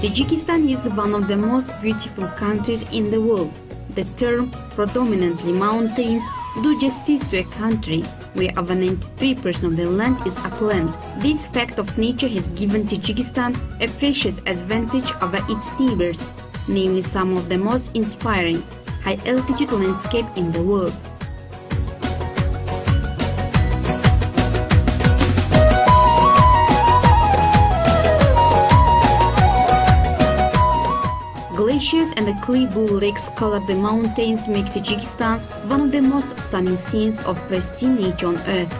Tajikistan is one of the most beautiful countries in the world. The term predominantly mountains do justice to a country where over 93% of the land is upland. This fact of nature has given Tajikistan a precious advantage over its neighbors, namely some of the most inspiring high-altitude landscape in the world. Glaciers and the clay blue lakes color the mountains make Tajikistan one of the most stunning scenes of pristine nature on earth.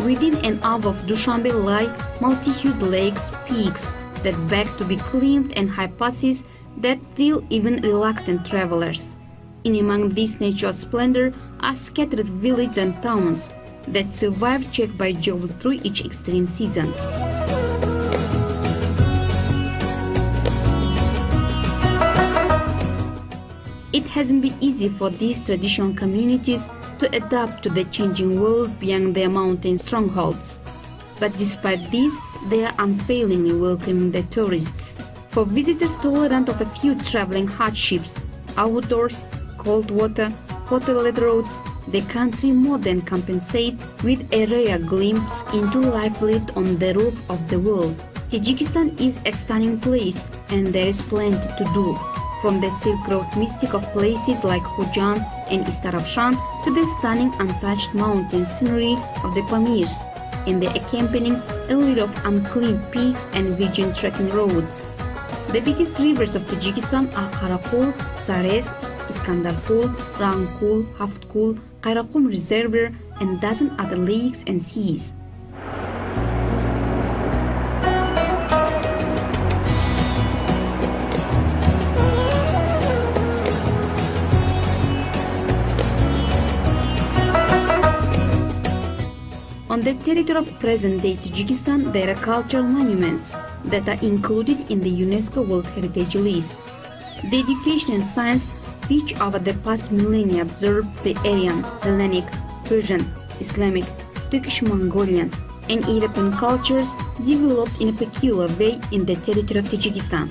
Within an hour of Dushanbe lie multi-hued lakes, peaks that beg to be climbed and high passes that thrill even reluctant travelers. In among this natural splendor are scattered villages and towns that survive check by job through each extreme season. It hasn't been easy for these traditional communities to adapt to the changing world beyond their mountain strongholds. But despite this, they are unfailingly welcoming the tourists. For visitors tolerant of a few traveling hardships, outdoors, cold water, hotel-led roads, the country more than compensates with a rare glimpse into life lived on the roof of the world. Tajikistan is a stunning place and there is plenty to do. From the Silk Road mystic of places like Khojan and Istarafshan to the stunning untouched mountain scenery of the Pamirs and the accompanying allure of unclimbed peaks and virgin trekking roads. The biggest rivers of Tajikistan are Karakul, Sarez, Iskandarkul, Rangkul, Haftkul, Karakum Reservoir, and dozen other lakes and seas. On the territory of present-day Tajikistan, there are cultural monuments that are included in the UNESCO World Heritage List. The education and science which over the past millennia observed the Aryan, Hellenic, Persian, Islamic, Turkish-Mongolian, and European cultures developed in a peculiar way in the territory of Tajikistan.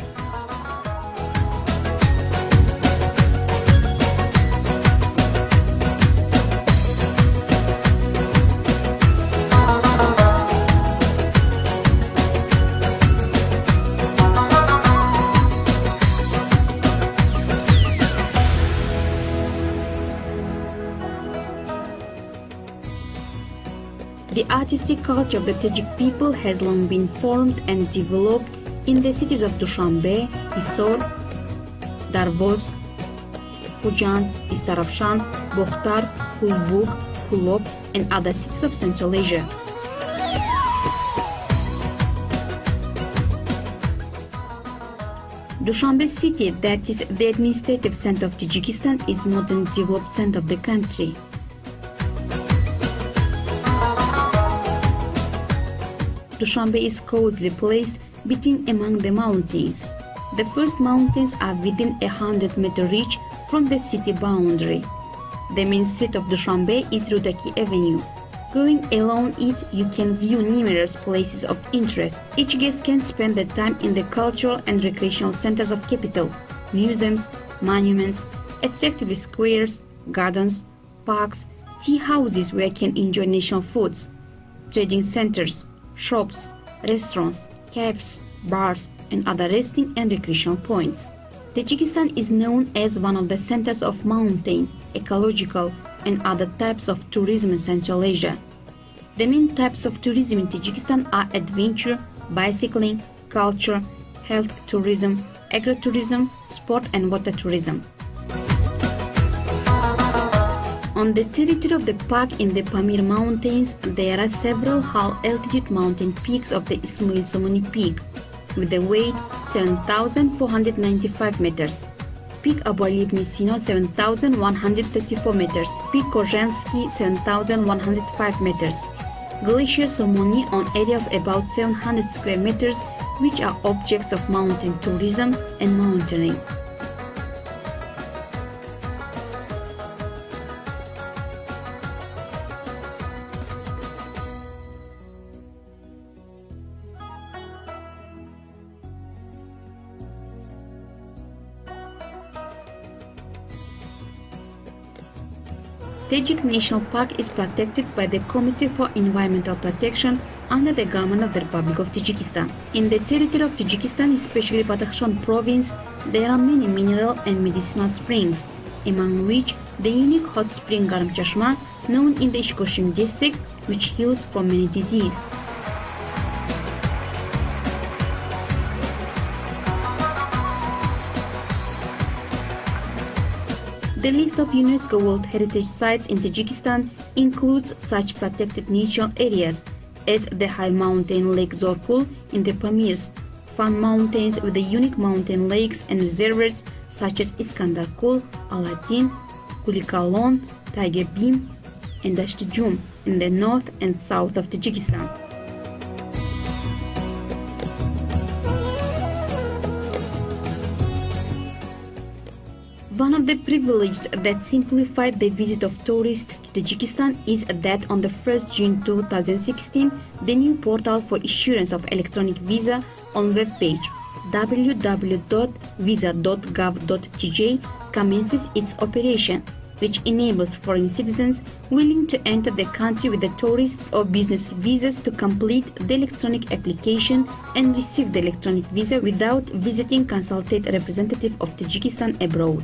The artistic culture of the Tajik people has long been formed and developed in the cities of Dushanbe, Hisor, Darvoz, Khojan, Istarafshan, Bokhtar, Kulbuk, Kulop, and other cities of Central Asia. Dushanbe city, that is the administrative center of Tajikistan, is modern developed center of the country. Dushanbe is cozily placed between among the mountains. The first mountains are within 100-meter reach from the city boundary. The main street of Dushanbe is Rudaki Avenue. Going along it, you can view numerous places of interest. Each guest can spend the time in the cultural and recreational centers of capital, museums, monuments, attractive squares, gardens, parks, tea houses where you can enjoy national foods, trading centers, shops, restaurants, cafes, bars, and other resting and recreational points. Tajikistan is known as one of the centers of mountain, ecological, and other types of tourism in Central Asia. The main types of tourism in Tajikistan are adventure, bicycling, culture, health tourism, agritourism, sport, and water tourism. On the territory of the park in the Pamir Mountains, there are several high-altitude mountain peaks of the Ismail Somoni Peak, with a weight 7,495 meters. Peak Abu Ali ibn Sina 7,134 meters. Peak Kozhensky 7,105 meters. Glacier Somoni on area of about 700 square meters, which are objects of mountain tourism and mountaineering. Tajik National Park is protected by the Committee for Environmental Protection under the government of the Republic of Tajikistan. In the territory of Tajikistan, especially Badakhshan province, there are many mineral and medicinal springs, among which the unique hot spring Garam Chashma, known in the Ishkoshim district, which heals from many diseases. The list of UNESCO World Heritage Sites in Tajikistan includes such protected natural areas as the high mountain lake Zorpul in the Pamirs, fun mountains with the unique mountain lakes and reservoirs such as Iskandar Kul, Alatin, Kulikalon, Tiger Beam, and Dashtijum in the north and south of Tajikistan. One of the privileges that simplified the visit of tourists to Tajikistan is that on the 1st June 2016, the new portal for issuance of electronic visa on webpage www.visa.gov.tj commences its operation, which enables foreign citizens willing to enter the country with the tourists or business visas to complete the electronic application and receive the electronic visa without visiting consulate representative of Tajikistan abroad.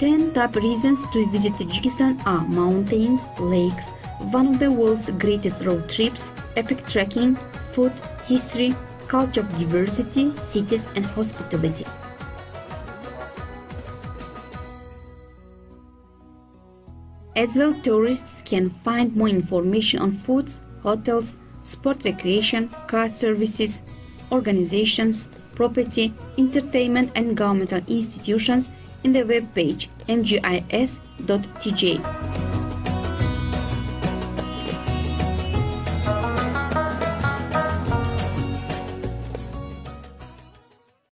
10 top reasons to visit Tajikistan are mountains, lakes, one of the world's greatest road trips, epic trekking, food, history, culture of diversity, cities and hospitality. As well, tourists can find more information on foods, hotels, sport recreation, car services, organizations, property, entertainment and governmental institutions in the webpage mgis.tj.